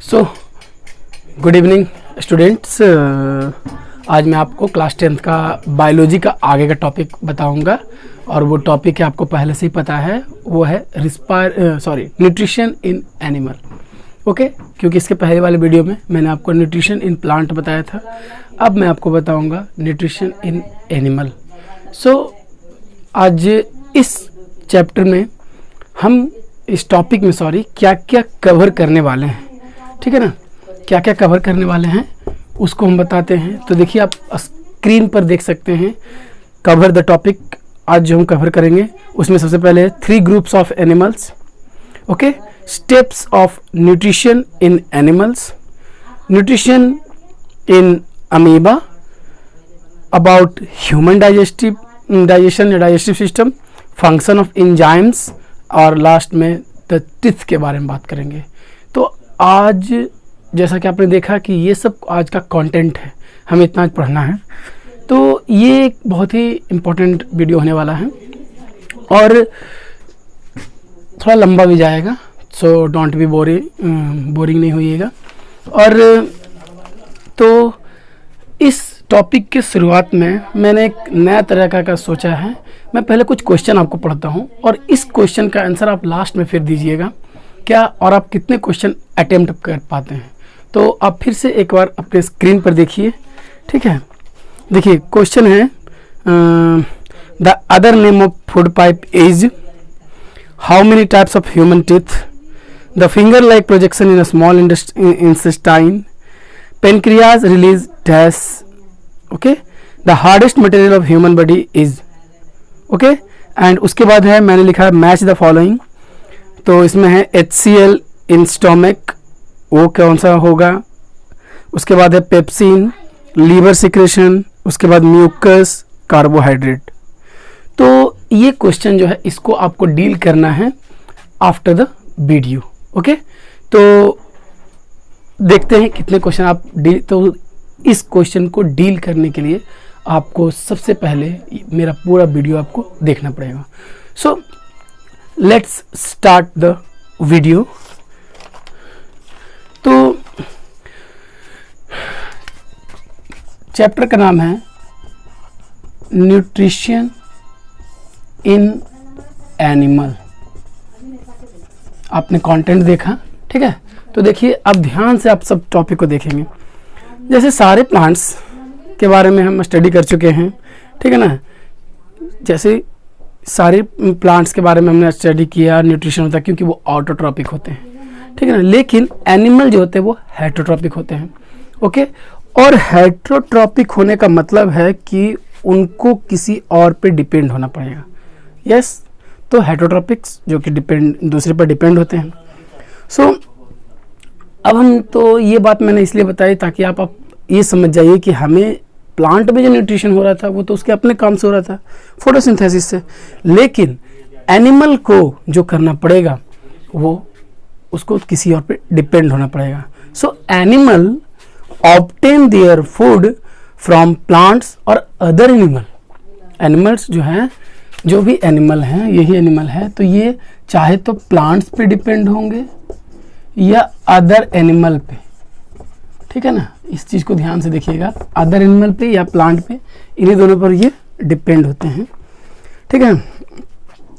So good evening students. आज मैं आपको क्लास 10th का बायोलॉजी का आगे का टॉपिक बताऊंगा और वो टॉपिक है आपको पहले से ही पता है, वो है न्यूट्रिशन इन एनिमल। ओके, क्योंकि इसके पहले वाले वीडियो में मैंने आपको न्यूट्रिशन इन प्लांट बताया था, अब मैं आपको बताऊंगा न्यूट्रिशन इन एनिमल। सो आज इस चैप्टर में हम इस टॉपिक में क्या क्या कवर करने वाले हैं, ठीक है ना, क्या क्या कवर करने वाले हैं उसको हम बताते हैं। तो देखिए आप स्क्रीन पर देख सकते हैं कवर द टॉपिक। आज जो हम कवर करेंगे उसमें सबसे पहले 3 groups of animals, okay, steps of nutrition in animals, nutrition in amoeba, about human digestion या digestive system, function of enzymes और लास्ट में द टीथ के बारे में बात करेंगे। तो आज जैसा कि आपने देखा कि ये सब आज का कंटेंट है, हमें इतना आज पढ़ना है, तो ये एक बहुत ही इम्पोर्टेंट वीडियो होने वाला है और थोड़ा लंबा भी जाएगा। सो डोंट बी बोरिंग नहीं होइएगा। और तो इस टॉपिक के शुरुआत में मैंने एक नया तरह का सोचा है। मैं पहले कुछ क्वेश्चन आपको पढ़ता हूँ और इस क्वेश्चन का आंसर आप लास्ट में फिर दीजिएगा क्या, और आप कितने क्वेश्चन अटेम्प्ट कर पाते हैं। तो आप फिर से एक बार अपने स्क्रीन पर देखिए, ठीक है। देखिए क्वेश्चन है, the other name of food pipe is how many types of human teeth, the finger like projection in a small intestine, pancreas release dash, okay, the hardest material of human body is, okay. And उसके बाद है, मैंने लिखा है match the following. तो इसमें है HCl in stomach, वो कौन सा होगा। उसके बाद है पेप्सिन, लीवर सिक्रेशन, उसके बाद म्यूकस, कार्बोहाइड्रेट। तो ये क्वेश्चन जो है इसको आपको डील करना है आफ्टर द वीडियो, ओके। तो देखते हैं कितने क्वेश्चन आप डील। तो इस क्वेश्चन को डील करने के लिए आपको सबसे पहले मेरा पूरा वीडियो आपको देखना पड़ेगा। So let's start the video. तो चैप्टर का नाम है न्यूट्रिशन इन एनिमल। आपने कंटेंट देखा, ठीक है। तो देखिए अब ध्यान से आप सब टॉपिक को देखेंगे। जैसे सारे प्लांट्स के बारे में हम स्टडी कर चुके हैं, ठीक है ना। जैसे सारे प्लांट्स के बारे में हमने स्टडी किया, न्यूट्रिशन होता है क्योंकि वो ऑटोट्रॉपिक होते हैं, ठीक है ना। लेकिन एनिमल जो होते हैं वो हेटरोट्रॉपिक होते हैं, ओके। और हेटरोट्रॉपिक होने का मतलब है कि उनको किसी और पे डिपेंड होना पड़ेगा, यस। तो हेटरोट्रॉपिक्स जो कि दूसरे पर डिपेंड होते हैं। सो अब हम तो ये बात मैंने इसलिए बताई ताकि आप ये समझ जाइए कि हमें प्लांट में जो न्यूट्रिशन हो रहा था वो तो उसके अपने काम से हो रहा था, फोटोसिंथेसिस से। लेकिन एनिमल को जो करना पड़ेगा वो उसको किसी और पे डिपेंड होना पड़ेगा। So animal obtain their food from plants और अदर एनिमल। एनिमल्स जो हैं, जो भी एनिमल हैं, यही एनिमल है, तो ये चाहे तो प्लांट्स पे डिपेंड होंगे या अदर एनिमल पे, ठीक है ना। इस चीज़ को ध्यान से देखिएगा, अदर एनिमल पे या प्लांट पे, इन्हीं दोनों पर ये डिपेंड होते हैं, ठीक है।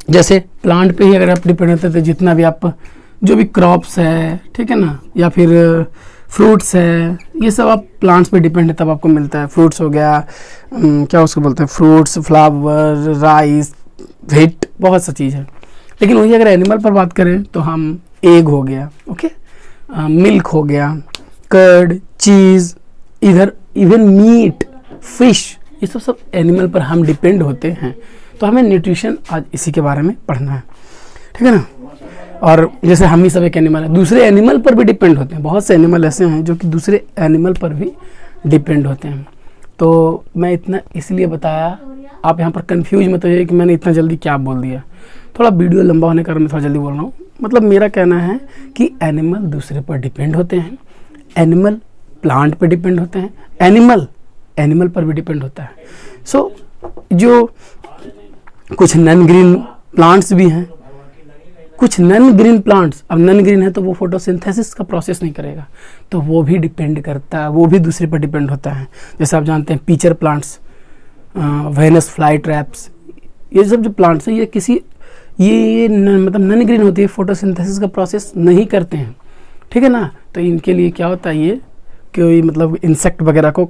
जैसे प्लांट पे ही अगर आप डिपेंड होते हैं तो जितना भी आप जो भी क्रॉप्स है, ठीक है ना, या फिर फ्रूट्स है, ये सब आप प्लांट्स पे डिपेंड है तब आपको मिलता है। फ्रूट्स हो गया, क्या उसको बोलते हैं, फ्रूट्स, फ्लावर, राइस, व्हीट, बहुत सा चीज़ है। लेकिन वही अगर एनिमल पर बात करें तो हम एग हो गया, ओके, मिल्क हो गया, कर्ड, चीज़, इधर इवन मीट, फिश, ये सब एनिमल पर हम डिपेंड होते हैं। तो हमें न्यूट्रिशन आज इसी के बारे में पढ़ना है, ठीक है ना। और जैसे हम ही सब एक एनिमल है, दूसरे एनिमल पर भी डिपेंड होते हैं। बहुत से एनिमल ऐसे हैं जो कि दूसरे एनिमल पर भी डिपेंड होते हैं। तो मैं इतना इसलिए बताया, आप यहाँ पर कंफ्यूज मत होइए कि मैंने इतना जल्दी क्या बोल दिया। थोड़ा वीडियो लंबा होने का मैं थोड़ा जल्दी बोल रहा हूँ। मतलब मेरा कहना है कि एनिमल दूसरे पर डिपेंड होते हैं, एनिमल प्लांट पर डिपेंड होते हैं, एनिमल पर भी डिपेंड होता है। सो जो कुछ नॉन ग्रीन प्लांट्स भी हैं, कुछ नॉन ग्रीन प्लांट्स, अब नॉन ग्रीन है तो वो फोटोसिंथेसिस का प्रोसेस नहीं करेगा, तो वो भी डिपेंड करता है, वो भी दूसरे पर डिपेंड होता है। जैसे आप जानते हैं pitcher plants, Venus fly traps, ये सब जो प्लांट्स हैं ये किसी ये मतलब नॉन ग्रीन होती है, फोटोसिंथेसिस का प्रोसेस नहीं करते हैं, ठीक है ना। तो इनके लिए क्या होता है, ये कोई मतलब इंसेक्ट वगैरह को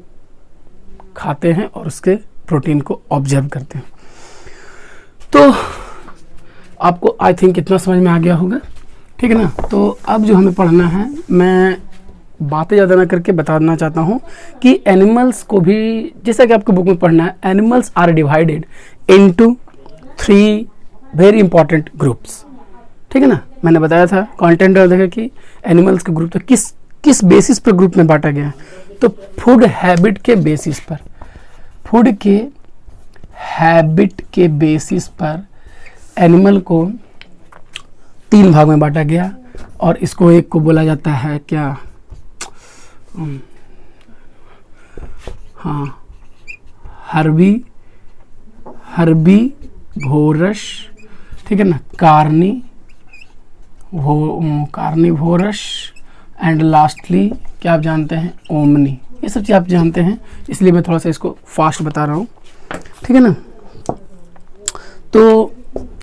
खाते हैं और उसके प्रोटीन को ऑब्जर्व करते हैं। तो आपको आई थिंक इतना समझ में आ गया होगा, ठीक है ना। तो अब जो हमें पढ़ना है, मैं बातें ज़्यादा ना करके बताना चाहता हूँ कि एनिमल्स को भी, जैसा कि आपको बुक में पढ़ना है, animals are divided into 3 very important groups, ठीक है ना। मैंने बताया था कंटेंट और देखा कि एनिमल्स के ग्रुप तो किस बेसिस पर ग्रुप में बांटा गया है, तो फूड हैबिट के बेसिस पर, फूड के हैबिट के बेसिस पर एनिमल को 3 भाग में बांटा गया, और इसको एक को बोला जाता है क्या, हाँ, हर्बीवोरस, ठीक है ना, कार्निवोरस एंड लास्टली क्या आप जानते हैं, ओमनी। ये सब चीज़ आप जानते हैं, इसलिए मैं थोड़ा सा इसको फास्ट बता रहा हूँ, ठीक है ना। तो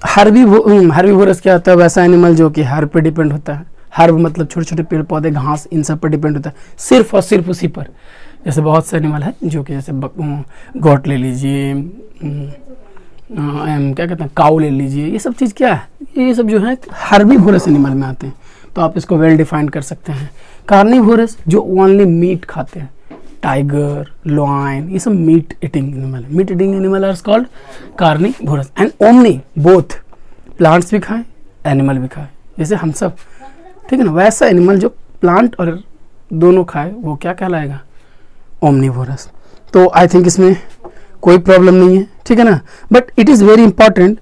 हर्बीवोरस क्या होता है, वैसा एनिमल जो कि हर्ब पे डिपेंड होता है। हर्ब मतलब छोटे छोटे पेड़ पौधे, घास, इन सब पर डिपेंड होता है, सिर्फ और सिर्फ उसी पर। जैसे बहुत से एनिमल है जो कि जैसे गोट ले लीजिए, क्या कहते हैं, काऊ ले लीजिए, ये सब चीज़ क्या है, ये सब जो है हर्बीवोरस एनिमल में आते हैं। तो आप इसको वेल डिफाइन कर सकते हैं। कार्निवोरस जो ओनली मीट खाते हैं, टाइगर, लॉयन, ये सब मीट ईटिंग एनिमल है। Meat eating animal are called carnivorous. And omni, both, plants भी खाएं, एनिमल भी खाएं, जैसे हम सब, ठीक है ना। वैसा एनिमल जो प्लांट और दोनों खाए वो क्या कहलाएगा, ओमनीवोरस। तो आई थिंक इसमें कोई प्रॉब्लम नहीं है, ठीक है ना। But it is very important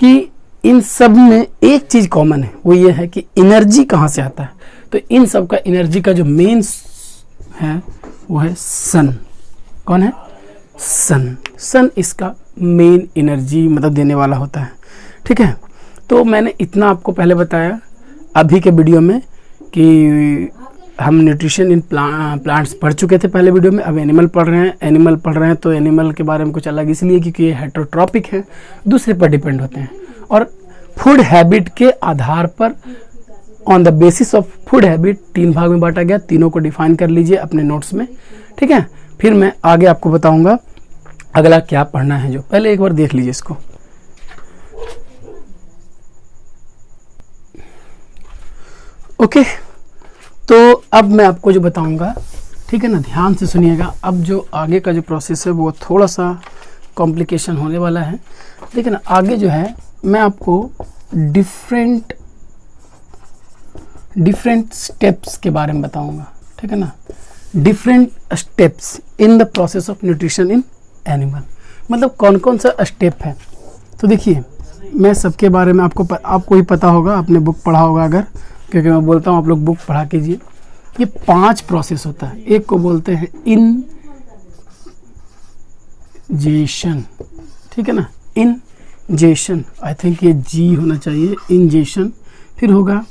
कि इन सब में एक चीज़ कॉमन है, वो ये है कि एनर्जी कहाँ से आता है। तो इन सब का एनर्जी का जो मेन है वो है सन। कौन है, सन। सन इसका मेन एनर्जी मतलब देने वाला होता है, ठीक है। तो मैंने इतना आपको पहले बताया अभी के वीडियो में कि हम न्यूट्रिशन इन प्लांट्स पढ़ चुके थे पहले वीडियो में, अब एनिमल पढ़ रहे हैं। एनिमल पढ़ रहे हैं तो एनिमल के बारे में कुछ अलग इसलिए क्योंकि ये हेटेरोट्रॉपिक है, दूसरे पर डिपेंड होते हैं। और फूड हैबिट के आधार पर, on the basis of food habit 3 भाग में बांटा गया। तीनों को डिफाइन कर लीजिए अपने नोट्स में, ठीक है। फिर मैं आगे आपको बताऊंगा अगला क्या पढ़ना है, जो पहले एक बार देख लीजिए इसको। ओके, तो अब मैं आपको जो बताऊंगा, ठीक है ना, ध्यान से सुनिएगा। अब जो आगे का जो प्रोसेस है वो थोड़ा सा कॉम्प्लिकेशन होने वाला है, लेकिन आगे जो है मैं आपको डिफरेंट स्टेप्स के बारे में बताऊंगा, ठीक है ना। Different steps in the process of nutrition in animal, मतलब कौन कौन सा स्टेप है। तो देखिए, मैं सबके बारे में आपको ही पता होगा, आपने बुक पढ़ा होगा अगर, क्योंकि मैं बोलता हूँ आप लोग बुक पढ़ा कीजिए। ये 5 प्रोसेस होता है। एक को बोलते हैं इंजेशन, ठीक है ना, इंजेशन, आई थिंक ये जी होना चाहिए, इंजेशन। फिर होगा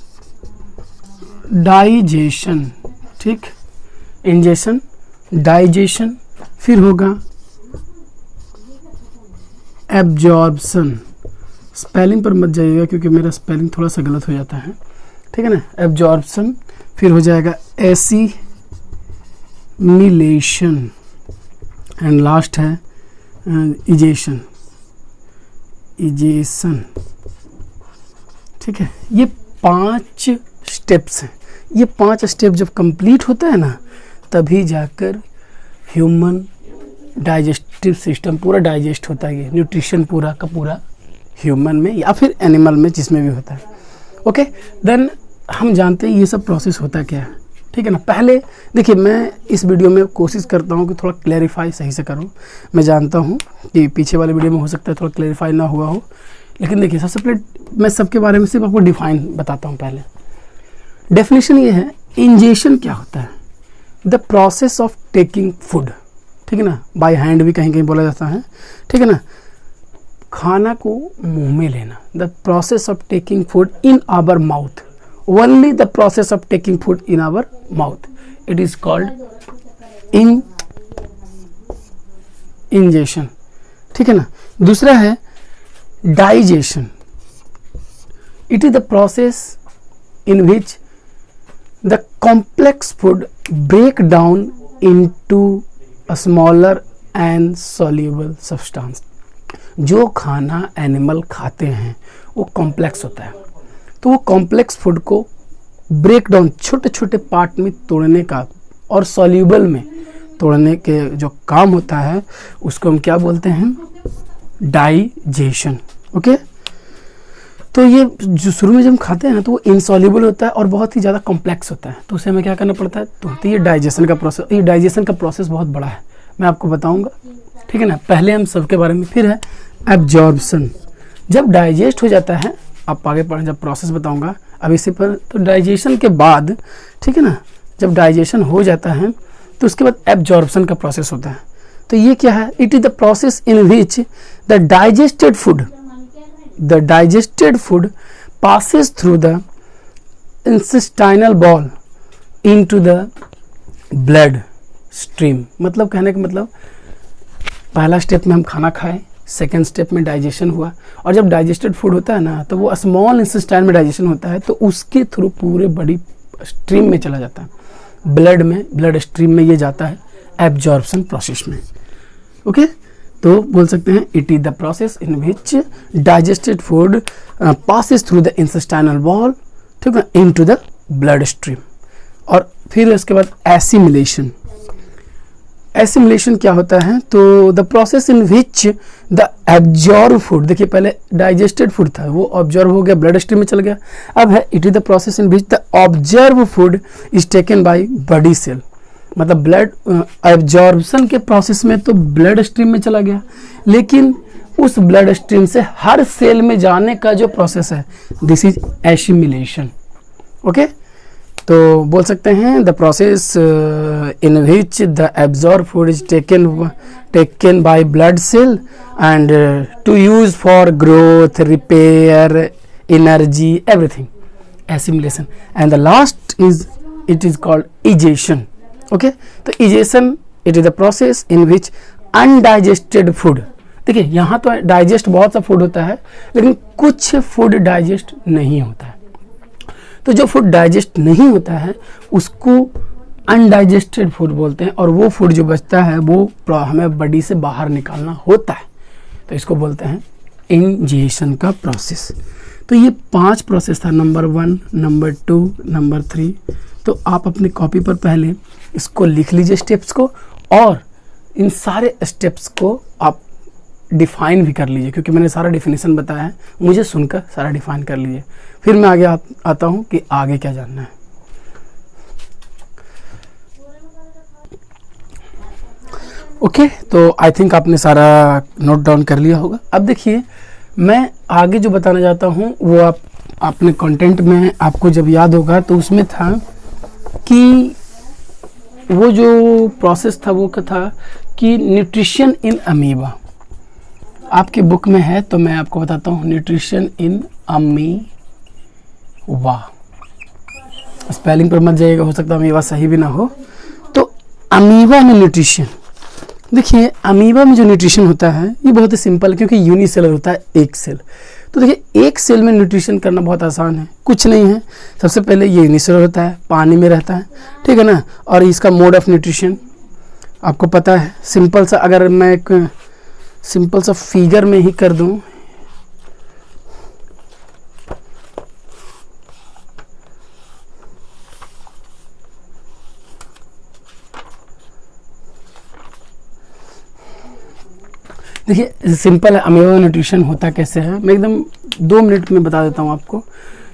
डाइजेशन, ठीक, इंजेशन, डाइजेशन। फिर होगा एब्जॉर्प्शन, स्पेलिंग पर मत जाइएगा क्योंकि मेरा स्पेलिंग थोड़ा सा गलत हो जाता है, ठीक है ना, एब्जॉर्प्शन। फिर हो जाएगा एसिमिलेशन एंड लास्ट है इजेशन, ठीक है। ये 5 स्टेप्स हैं। ये 5 स्टेप जब कंप्लीट होता है ना, तभी जाकर ह्यूमन डाइजेस्टिव सिस्टम पूरा डाइजेस्ट होता है। ये न्यूट्रिशन पूरा का पूरा ह्यूमन में या फिर एनिमल में, जिसमें भी होता है। ओके, देन हम जानते हैं ये सब प्रोसेस होता क्या है, ठीक है ना। पहले देखिए, मैं इस वीडियो में कोशिश करता हूँ कि थोड़ा क्लैरिफाई सही से करूँ। मैं जानता हूँ कि पीछे वाले वीडियो में हो सकता है थोड़ा क्लैरिफाई ना हुआ हो, लेकिन देखिए, सबसे पहले मैं सबके बारे में सिर्फ आपको डिफाइन बताता हूँ। पहले डेफिनेशन ये है, इंजेशन क्या होता है, the process of taking food, ठीक है ना, बाय हैंड भी कहीं कहीं बोला जाता है, ठीक है ना। खाना को मुंह में लेना, the process of taking food in our mouth, only the process of taking food in our mouth, it is called ingestion. ठीक है ना। दूसरा है digestion, it is the process in which the complex food break down into a smaller and soluble substance. जो खाना animal खाते हैं वो कॉम्प्लेक्स होता है, तो वो कॉम्प्लेक्स फूड को ब्रेक डाउन छोटे छोटे पार्ट में तोड़ने का और सॉल्युबल में तोड़ने के जो काम होता है उसको हम क्या बोलते हैं, डाइजेशन। ओके, तो ये जो शुरू में जब हम खाते हैं ना तो वो इनसॉल्युबल होता है और बहुत ही ज़्यादा कॉम्प्लेक्स होता है, तो उसे हमें क्या करना पड़ता है, तो ये डाइजेशन का प्रोसेस, ये डाइजेशन का प्रोसेस बहुत बड़ा है, मैं आपको बताऊंगा। ठीक है ना। पहले हम सबके बारे में, फिर है एब्जॉर्प्शन। जब डाइजेस्ट हो जाता है, आप आगे पढ़ें जब प्रोसेस बताऊंगा, अब इसी पर, तो डाइजेशन के बाद, ठीक है ना, जब डाइजेशन हो जाता है तो उसके बाद एब्जॉर्प्शन का प्रोसेस होता है। तो ये क्या है, it is the process in which the digested food passes through the intestinal wall into the blood stream। मतलब कहने का मतलब, पहला स्टेप में हम खाना खाए, सेकेंड स्टेप में डाइजेशन हुआ, और जब डाइजेस्टेड फूड होता है ना तो वो स्मॉल इंटेस्टाइन में डाइजेशन होता है, तो उसके थ्रू पूरे बड़ी स्ट्रीम में चला जाता है, ब्लड में, ब्लड स्ट्रीम में ये जाता है एब्जॉर्प्शन प्रोसेस में। ओके, तो बोल सकते हैं it is the process in which digested food passes through the intestinal wall, ठीक है, इनटू द ब्लड स्ट्रीम। और फिर उसके बाद एसिमिलेशन। एसिमिलेशन क्या होता है, तो the process in which the absorb food, देखिए पहले डाइजेस्टेड फूड था, वो ऑब्जर्व हो गया, ब्लड स्ट्रीम में चल गया। अब है it is the process in which the observe food is taken by body cell. मतलब ब्लड एब्जॉर्प्शन के प्रोसेस में तो ब्लड स्ट्रीम में चला गया, लेकिन उस ब्लड स्ट्रीम से हर सेल में जाने का जो प्रोसेस है, दिस इज एसिमिलेशन। ओके, तो बोल सकते हैं the process in which the absorb food is taken by blood cell and to use for growth, repair, energy, everything, assimilation. And the last is, it is called egestion. Okay, तो egestion it is the process in which undigested food, देखिए यहाँ तो digest बहुत सा food होता है, लेकिन कुछ फूड डाइजेस्ट नहीं होता है। तो जो फूड डाइजेस्ट नहीं होता है उसको अनडाइजेस्टेड फूड बोलते हैं, और वो फूड जो बचता है वो हमें बॉडी से बाहर निकालना होता है, तो इसको बोलते हैं इंजेशन का प्रोसेस। तो ये 5 प्रोसेस था, नंबर 1, नंबर 2, नंबर 3। तो आप अपनी कॉपी पर पहले इसको लिख लीजिए स्टेप्स को, और इन सारे स्टेप्स को आप डिफाइन भी कर लीजिए, क्योंकि मैंने सारा डिफिनेशन बताया है, मुझे सुनकर सारा डिफाइन कर लीजिए। फिर मैं आगे आता हूँ कि आगे क्या जानना है। ओके, तो आई थिंक आपने सारा नोट डाउन कर लिया होगा। अब देखिए मैं आगे जो बताना चाहता हूँ वो आपने कंटेंट में आपको जब याद होगा तो उसमें था कि वो जो प्रोसेस था वो क्या था कि न्यूट्रिशन इन अमीबा। आपके बुक में है तो मैं आपको बताता हूँ, न्यूट्रिशन इन अमीबा। स्पेलिंग पर मत जाइएगा, हो सकता है अमीबा सही भी ना हो। तो अमीबा में न्यूट्रिशन, देखिए अमीबा में जो न्यूट्रिशन होता है ये बहुत ही सिंपल है, क्योंकि यूनिसेलर होता है, एक सेल। तो देखिए एक सेल में न्यूट्रिशन करना बहुत आसान है, कुछ नहीं है। सबसे पहले ये यूनिसेलर होता है, पानी में रहता है, ठीक है ना। और इसका मोड ऑफ न्यूट्रिशन आपको पता है। सिंपल सा, अगर मैं एक सिंपल सा फिगर में ही कर दूं, देखिए सिंपल है। अमीबा न्यूट्रिशन होता कैसे है, मैं एकदम 2 मिनट में बता देता हूँ आपको।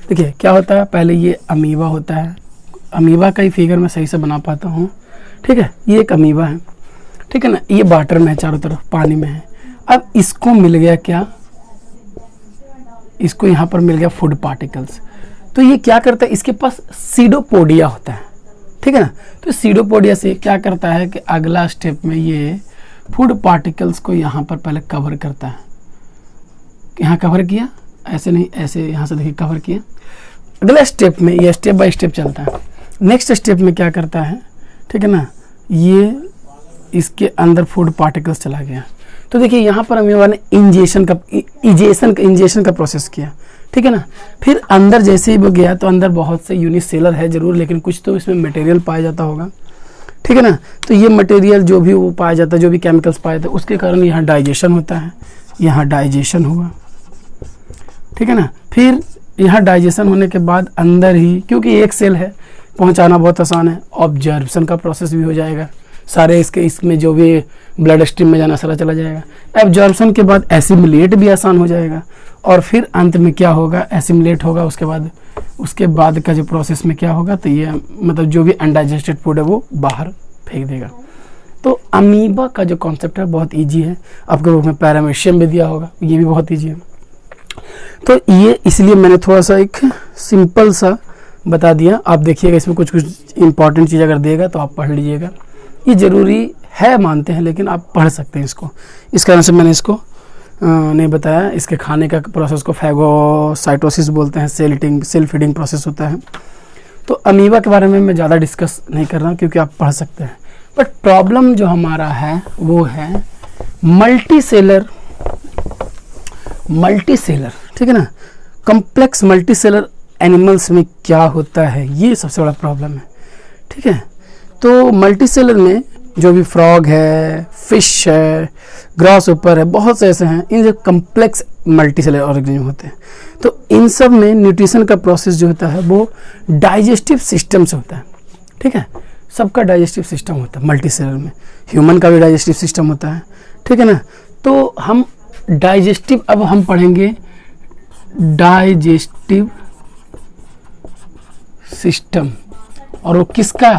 देखिए क्या होता है, पहले ये अमीबा होता है, अमीबा का ही फिगर मैं सही से बना पाता हूँ, ठीक है। ये एक अमीबा है, ठीक है ना, ये वाटर में है, चारों तरफ पानी में है। अब इसको मिल गया क्या, इसको यहाँ पर मिल गया फूड पार्टिकल्स। तो ये क्या करता है, इसके पास सीडोपोडिया होता है, ठीक है ना। तो सीडोपोडिया से क्या करता है कि अगला स्टेप में ये फूड पार्टिकल्स को यहाँ पर पहले कवर करता है, यहाँ कवर किया, ऐसे नहीं, ऐसे यहाँ से देखिए कवर किया। अगला स्टेप में ये स्टेप बाय स्टेप चलता है। नेक्स्ट स्टेप में क्या करता है, ठीक है ना, ये इसके अंदर फूड पार्टिकल्स चला गया। तो देखिए यहाँ पर अमीबा ने इंजेशन का प्रोसेस किया, ठीक है ना। फिर अंदर जैसे ही वो गया तो अंदर बहुत से यूनिसेलर है जरूर, लेकिन कुछ तो इसमें मटेरियल पाया जाता होगा, ठीक है ना। तो ये मटेरियल जो भी वो पाया जाता है, जो भी केमिकल्स पाए जाते हैं, उसके कारण यहाँ डाइजेशन होता है, यहाँ डाइजेशन हुआ, ठीक है ना। फिर यहाँ डाइजेशन होने के बाद अंदर ही, क्योंकि एक सेल है, पहुँचाना बहुत आसान है, ऑब्जर्वेशन का प्रोसेस भी हो जाएगा, सारे इसमें जो भी ब्लड स्ट्रीम में जाना सारा चला जाएगा। एब्जॉर्प्शन के बाद एसिमिलेट भी आसान हो जाएगा, और फिर अंत में क्या होगा, एसिमिलेट होगा। उसके बाद का जो प्रोसेस में क्या होगा, तो ये मतलब जो भी अनडाइजेस्टेड फूड है वो बाहर फेंक देगा। तो अमीबा का जो कॉन्सेप्ट है बहुत ईजी है, आपके बुक में पैरामीशियम भी दिया होगा, ये भी बहुत ईजी है। तो ये इसलिए मैंने थोड़ा सा एक सिंपल सा बता दिया। आप देखिएगा इसमें कुछ इंपॉर्टेंट चीज़ अगर देगा तो आप पढ़ लीजिएगा, ये ज़रूरी है मानते हैं, लेकिन आप पढ़ सकते हैं इसको। इस कारण से मैंने इसको नहीं बताया। इसके खाने का प्रोसेस को फैगोसाइटोसिस बोलते हैं, सेल फीडिंग प्रोसेस होता है। तो अमीबा के बारे में मैं ज़्यादा डिस्कस नहीं कर रहा हूँ, क्योंकि आप पढ़ सकते हैं। बट प्रॉब्लम जो हमारा है वो है मल्टीसेलर, ठीक है ना। कम्प्लेक्स मल्टीसेलर एनिमल्स में क्या होता है, ये सबसे बड़ा प्रॉब्लम है, ठीक है। तो मल्टीसेलर में जो भी फ्रॉग है, फिश है, ग्रास ऊपर है, बहुत से ऐसे हैं, इन जो कम्प्लेक्स मल्टीसेलर ऑर्गेनिज्म होते हैं। तो इन सब में न्यूट्रिशन का प्रोसेस जो होता है वो डाइजेस्टिव सिस्टम से होता है, ठीक है। सबका डाइजेस्टिव सिस्टम होता है मल्टीसेलर में, ह्यूमन का भी डाइजेस्टिव सिस्टम होता है, ठीक है ना। तो हम डाइजेस्टिव, अब हम पढ़ेंगे डाइजेस्टिव सिस्टम, और वो किसका,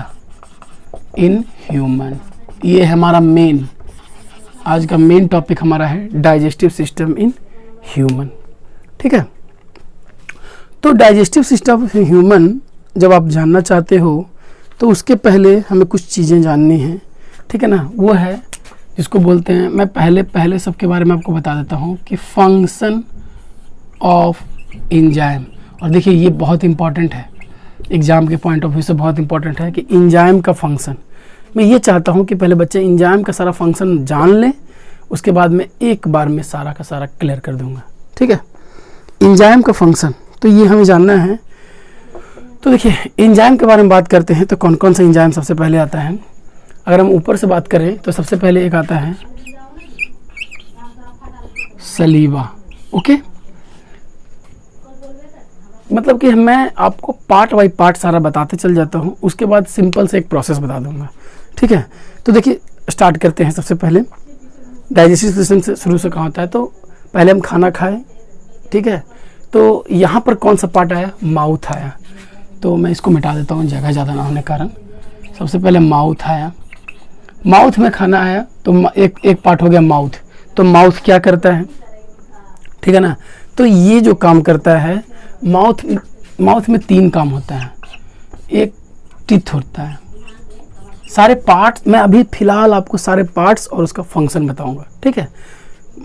इन ह्यूमन। ये हमारा मेन, आज का मेन टॉपिक हमारा है डाइजेस्टिव सिस्टम इन ह्यूमन, ठीक है। तो डाइजेस्टिव सिस्टम ह्यूमन जब आप जानना चाहते हो तो उसके पहले हमें कुछ चीज़ें जाननी हैं, ठीक है ना। वो है जिसको बोलते हैं, मैं पहले सबके बारे में आपको बता देता हूँ कि फंक्शन ऑफ एंजाइम। और देखिए ये बहुत इंपॉर्टेंट है, एग्जाम के पॉइंट ऑफ व्यू से बहुत इंपॉर्टेंट है कि एंजाइम का फंक्शन। मैं ये चाहता हूँ कि पहले बच्चे एंजाइम का सारा फंक्शन जान लें, उसके बाद में एक बार में सारा का सारा क्लियर कर दूंगा, ठीक है। एंजाइम का फंक्शन तो ये हमें जानना है। तो देखिए एंजाइम के बारे में बात करते हैं तो कौन कौन सा एंजाइम सबसे पहले आता है। अगर हम ऊपर से बात करें तो सबसे पहले एक आता है सलीवा, ओके। मतलब कि मैं आपको पार्ट बाय पार्ट सारा बताते चल जाता हूँ, उसके बाद सिंपल से एक प्रोसेस बता दूंगा, ठीक है। तो देखिए स्टार्ट करते हैं। सबसे पहले डाइजेस्टिव सिस्टम से शुरू से कहाँ होता है, तो पहले हम खाना खाएं, ठीक है। तो यहाँ पर कौन सा पार्ट आया, माउथ आया। तो मैं इसको मिटा देता हूँ जगह ज़्यादा ना होने के कारण। सबसे पहले माउथ आया, माउथ में खाना आया तो एक पार्ट हो गया माउथ। तो माउथ क्या करता है, ठीक है ना। तो ये जो काम करता है, माउथ में 3 काम होता है। एक टीथ होता है, सारे पार्ट्स, मैं अभी फिलहाल आपको सारे पार्ट्स और उसका फंक्शन बताऊंगा, ठीक है।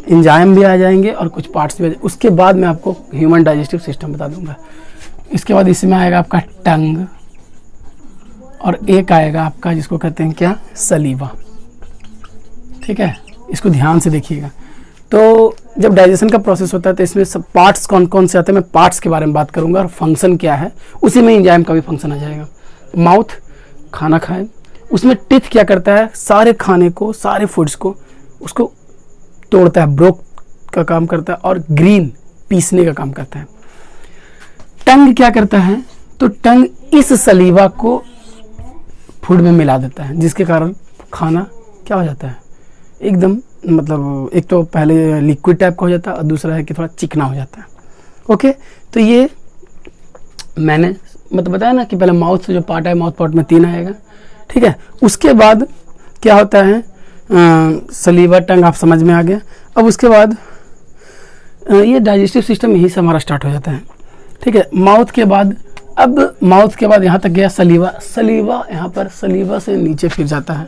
एंजाइम भी आ जाएंगे और कुछ पार्ट्स भी आ जाएंगे, उसके बाद मैं आपको ह्यूमन डाइजेस्टिव सिस्टम बता दूंगा। इसके बाद इसमें आएगा आपका टंग, और एक आएगा आपका जिसको कहते हैं क्या, सलीवा, ठीक है। इसको ध्यान से देखिएगा। तो जब डाइजेशन का प्रोसेस होता है तो इसमें सब पार्ट्स कौन कौन से आते हैं, मैं पार्ट्स के बारे में बात करूंगा, और फंक्शन क्या है उसी में एंजाइम का भी फंक्शन आ जाएगा। माउथ खाना खाए, उसमें टीथ क्या करता है, सारे खाने को, सारे फूड्स को उसको तोड़ता है, ब्रोक का काम करता है, और ग्रीन पीसने का काम करता है। टंग क्या करता है, तो टंग इस सलीवा को फूड में मिला देता है, जिसके कारण खाना क्या हो जाता है, एकदम मतलब एक तो पहले लिक्विड टाइप का हो जाता है और दूसरा है कि थोड़ा चिकना हो जाता है, ओके। तो ये मैंने मतलब बताया ना कि पहले माउथ से जो पार्ट है, माउथ पार्ट में 3 आएगा, ठीक है। उसके बाद क्या होता है, सलीवा, टंग आप समझ में आ गया। अब उसके बाद ये डाइजेस्टिव सिस्टम यहीं से हमारा स्टार्ट हो जाता है, ठीक है। माउथ के बाद, अब माउथ के बाद यहाँ तक गया सलीवा, सलीवा यहाँ पर सलीवा से नीचे फिर जाता है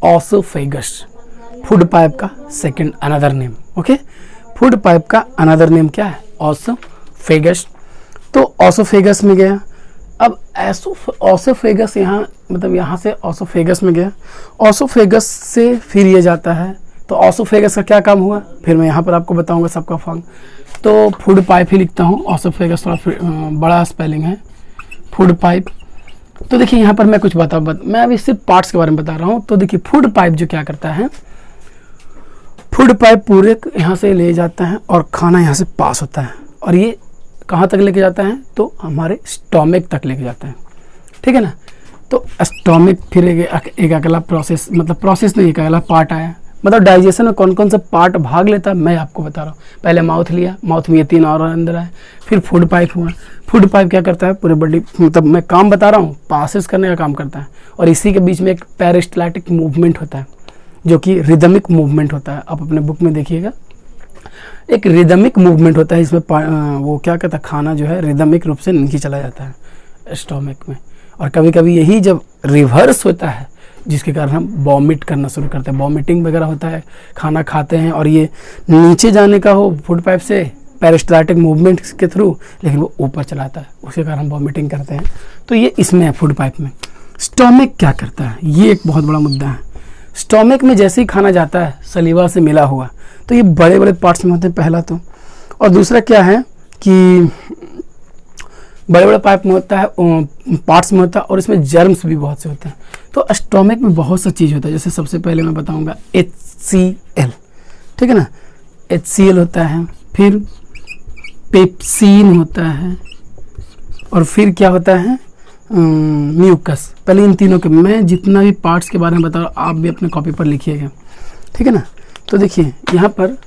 ऑसोफेगस, फूड पाइप का second another name, okay. Food pipe का अनदर नेम क्या है? ऑसोफेगस। तो ऑसोफेगस में गया, अब ऑसोफेगस यहाँ मतलब यहाँ से ऑसोफेगस में गया, ऑसोफेगस से फिर ये जाता है, तो ऑसोफेगस का क्या काम हुआ फिर मैं यहाँ पर आपको बताऊंगा सबका फॉर्म। तो फूड पाइप ही लिखता हूँ, ऑसोफेगस थोड़ा बड़ा स्पेलिंग है, फूड पाइप। तो देखिए यहाँ पर मैं कुछ मैं अभी सिर्फ पार्ट्स के बारे में बता रहा हूँ। तो देखिए फूड पाइप जो क्या करता है, फूड पाइप पूरे यहाँ से ले जाता है और खाना यहाँ से पास होता है, और ये कहाँ तक लेके जाता है? तो हमारे स्टोमक तक लेके जाता है, ठीक है ना। तो स्टोमक फिर एक अगला प्रोसेस, मतलब प्रोसेस नहीं, एक अगला पार्ट आया। मतलब डाइजेशन में कौन कौन सा पार्ट भाग लेता है मैं आपको बता रहा हूँ। पहले माउथ लिया, माउथ में ये 3 और अंदर आए, फिर फूड पाइप हुआ। फूड पाइप क्या करता है? पूरे बॉडी, मतलब मैं काम बता रहा हूँ, पासेस करने का काम करता है, और इसी के बीच में एक पेरिस्टाल्टिक मूवमेंट होता है जो कि रिदमिक मूवमेंट होता है। आप अपने बुक में देखिएगा, एक रिदमिक मूवमेंट होता है इसमें। वो क्या कहता है, खाना जो है रिदमिक रूप से नीचे चला जाता है स्टोमक में, और कभी कभी यही जब रिवर्स होता है जिसके कारण हम वॉमिट करना शुरू करते हैं, वॉमिटिंग वगैरह होता है, खाना खाते हैं और ये नीचे जाने का हो फूड पाइप से पेरिस्टाल्टिक मूवमेंट के थ्रू, लेकिन वो ऊपर चलाता है, उसके कारण हम वॉमिटिंग करते हैं। तो ये इसमें है फूड पाइप में। स्टोमक क्या करता है, ये एक बहुत बड़ा मुद्दा है। स्टोमक में जैसे ही खाना जाता है सलीवा से मिला हुआ, तो ये बड़े बड़े पार्ट्स में होते हैं पहला तो, और दूसरा क्या है कि बड़े बड़े पाइप में होता है, पार्ट्स में होता है, और इसमें जर्म्स भी बहुत से होते हैं। तो स्टोमक में बहुत सा चीज़ होता है, जैसे सबसे पहले मैं बताऊंगा HCl, ठीक है ना, HCl होता है, फिर पेप्सिन होता है, और फिर क्या होता है म्यूकस। पहले इन तीनों के मैं जितना भी पार्ट्स के बारे में बता रहा हूँ आप भी अपने कॉपी पर लिखिएगा, ठीक है ना। तो देखिए यहाँ पर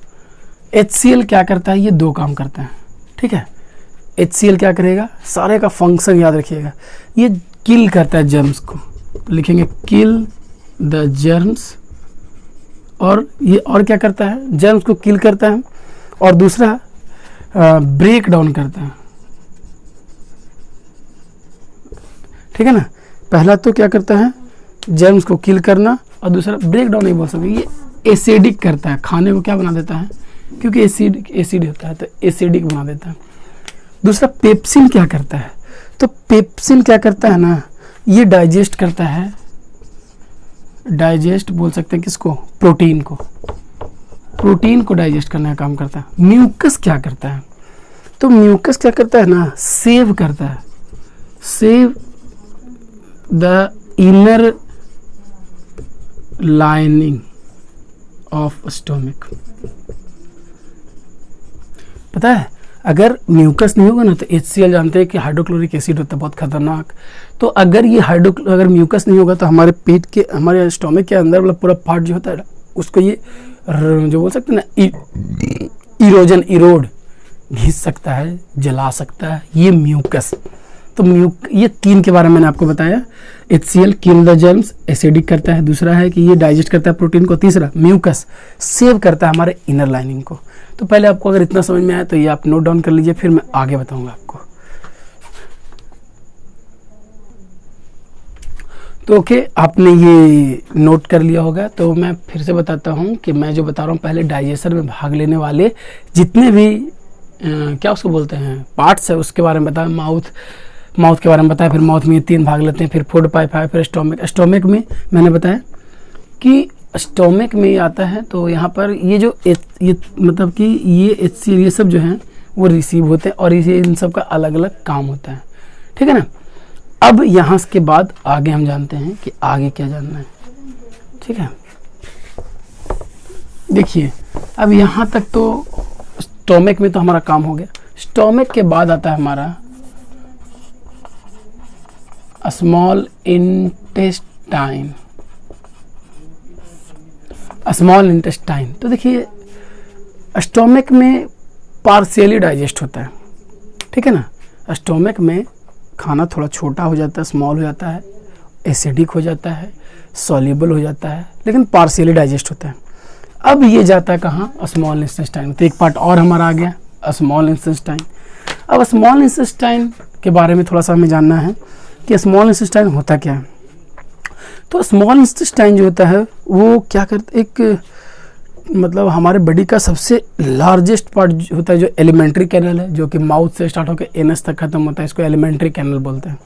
HCl क्या करता है, ये 2 काम करता है, ठीक है। HCl क्या करेगा, सारे का फंक्शन याद रखिएगा, ये किल करता है जर्म्स को, तो लिखेंगे किल द जर्म्स, और ये और क्या करता है, जर्म्स को किल करता है, और दूसरा ब्रेक डाउन करता है, ठीक है ना। पहला तो क्या करता है, जर्म्स को किल करना, और दूसरा ब्रेक डाउन नहीं बोल सकते, ये एसिडिक करता है, खाने को क्या बना देता है, क्योंकि एसिड होता है तो एसिडिक बना देता है। दूसरा पेप्सिन क्या करता है, तो पेप्सिन क्या करता है ना, ये डाइजेस्ट करता है, डाइजेस्ट बोल सकते हैं किसको, प्रोटीन को, प्रोटीन को डाइजेस्ट करने का काम करता है। म्यूकस क्या करता है, तो म्यूकस क्या करता है ना, सेव करता है, save the inner lining of stomach. पता है अगर म्यूकस नहीं होगा ना तो HCl जानते हैं कि हाइड्रोक्लोरिक एसिड होता है, बहुत खतरनाक। तो अगर ये अगर म्यूकस नहीं होगा तो हमारे पेट के, हमारे स्टोमक के अंदर वाला पूरा पार्ट जो होता है उसको ये जो बोल सकते हैं ना इरोड घिस सकता है, जला सकता है, ये म्यूकस। तो ये 3 के बारे में मैंने आपको बताया। HCl kill the germs, acidic करता है, दूसरा है कि ये डाइजेस्ट करता है प्रोटीन को, तीसरा म्यूकस सेव करता है हमारे इनर लाइनिंग को। तो पहले आपको अगर इतना समझ में आया तो ये आप नोट डाउन कर लीजिए, फिर मैं आगे बताऊंगा आपको। तो ओके, आपने ये नोट कर लिया होगा। तो मैं फिर से बताता हूँ कि मैं जो बता रहा हूँ, पहले डाइजेशन में भाग लेने वाले जितने भी क्या उसको बोलते हैं पार्ट्स है उसके बारे में बताया, माउथ के बारे में बताया, फिर माउथ में 3 भाग लेते हैं, फिर फूड पाइप है, फिर स्टोमक में मैंने बताया कि स्टोमक में आता है। तो यहाँ पर ये जो ये मतलब कि ये HCl ये सब जो हैं वो रिसीव होते हैं, और ये इन सब का अलग अलग काम होता है, ठीक है ना। अब यहाँ के बाद आगे हम जानते हैं कि आगे क्या जानना है, ठीक है। देखिए अब यहाँ तक तो स्टोमक में तो हमारा काम हो गया। स्टोमक के बाद आता है हमारा स्मॉल इंटेस्टाइन। स्मॉल इंटेस्टाइन तो देखिए स्टोमक में पार्शियली डाइजेस्ट होता है, ठीक है ना। स्टोमक में खाना थोड़ा छोटा हो जाता है, स्मॉल हो जाता है, एसिडिक हो जाता है, सॉल्युबल हो जाता है, लेकिन पार्शियली डाइजेस्ट होता है। अब ये जाता है कहाँ, स्मॉल इंटेस्टाइन। तो एक पार्ट और हमारा आ गया स्मॉल इंटेस्टाइन। अब स्मॉल इंटेस्टाइन के बारे में थोड़ा सा हमें जानना है कि स्मॉल इंटेस्टाइन होता क्या है। तो स्मॉल इंटेस्टाइन जो होता है वो क्या करता है, एक मतलब हमारे बॉडी का सबसे लार्जेस्ट पार्ट होता है जो एलिमेंट्री कैनल है, जो कि माउथ से स्टार्ट होकर एनस तक खत्म होता है, इसको एलिमेंट्री कैनल बोलते हैं।